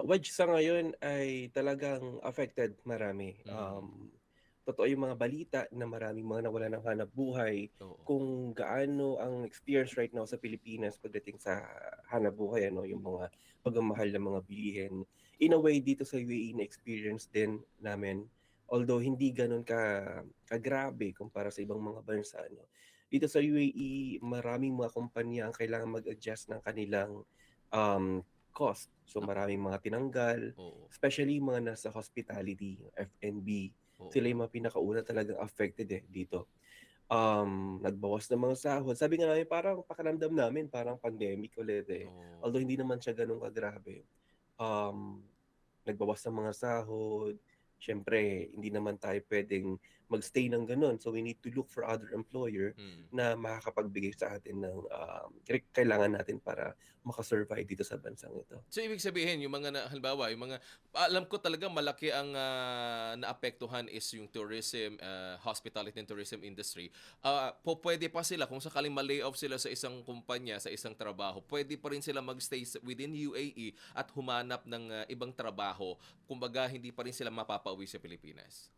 Wedge sa ngayon ay talagang affected marami. Mm, Totoo yung mga balita na maraming mga nawalan ng hanapbuhay, oo. kung gaano ang experience right now sa Pilipinas pagdating sa hanapbuhay ano, yung mga pagmamahal ng mga bilihin. In a way dito sa UAE na-experience din namin, although hindi gano'n kagrabe kumpara sa ibang mga bansa 'no. Dito sa UAE maraming mga kumpanya ang kailangang mag-adjust ng kanilang, cost. So Naku, maraming mga tinanggal, oo, especially yung mga nasa hospitality, F&B, oo. sila yung mga pinakauna talagang affected, dito. Nagbawas ng mga sahod. Sabi nga namin parang pakiramdam namin parang pandemic ulit, Oo. Although hindi naman siya gano'n kagrabe. Um, Nagbawas ng mga sahod, siyempre hindi naman tayo puwedeng mag-stay ng gano'n. So we need to look for other employer Mm. na makakapagbigay sa atin ng, kailangan natin para maka-survive dito sa bansang ito. So, ibig sabihin yung mga halimbawa yung mga alam ko talagang malaki ang, naapektuhan is yung tourism, hospitality and tourism industry. Pupuwede pa sila kung sakaling ma-lay-off sila sa isang kumpanya, sa isang trabaho, puwede pa rin sila mag-stay within UAE at humanap ng, ibang trabaho. Kumbaga hindi pa rin sila mapapauwi sa Pilipinas.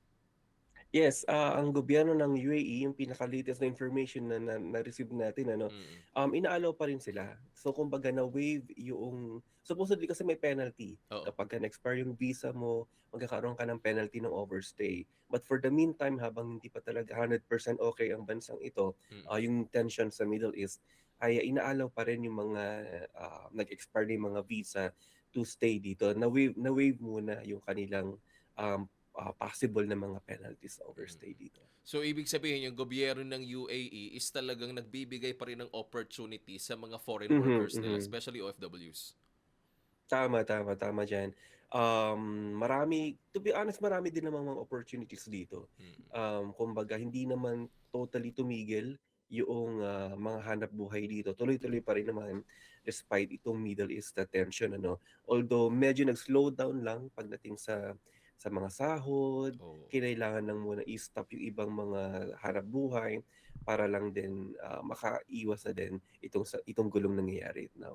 Yes, ang gobyerno ng UAE yung pinaka-latest na information na na-receive natin ano, Mm. inaalaw pa rin sila. So kumbaga na-waive yung supposedly kasi may penalty. Oo. Kapagka na-expire yung visa mo, magkakaroon ka ng penalty ng overstay. But for the meantime, habang hindi pa talaga 100% okay ang bansang ito, Mm. yung tension sa Middle East, ay inaalaw pa rin yung mga nag-expire na yung mga visa to stay dito. Na-waive muna yung kanilang um, possible na mga penalties sa Mm. overstay dito. So, ibig sabihin yung gobyerno ng UAE is talagang nagbibigay pa rin ng opportunity sa mga foreign Mhm, workers nila, mhm. especially OFWs. Tama, tama, tama diyan. To be honest, marami din namang mga opportunities dito. Mm. Kumbaga hindi naman totally tumigil yung mga hanap buhay dito. Tuloy-tuloy pa rin naman despite itong Middle East na tension ano. Although medyo nag-slow down lang pagdating sa mga sahod, Oo. kinailangan lang muna i-stop yung ibang mga hanap buhay para lang din makaiwas na din itong gulong nangyayari now.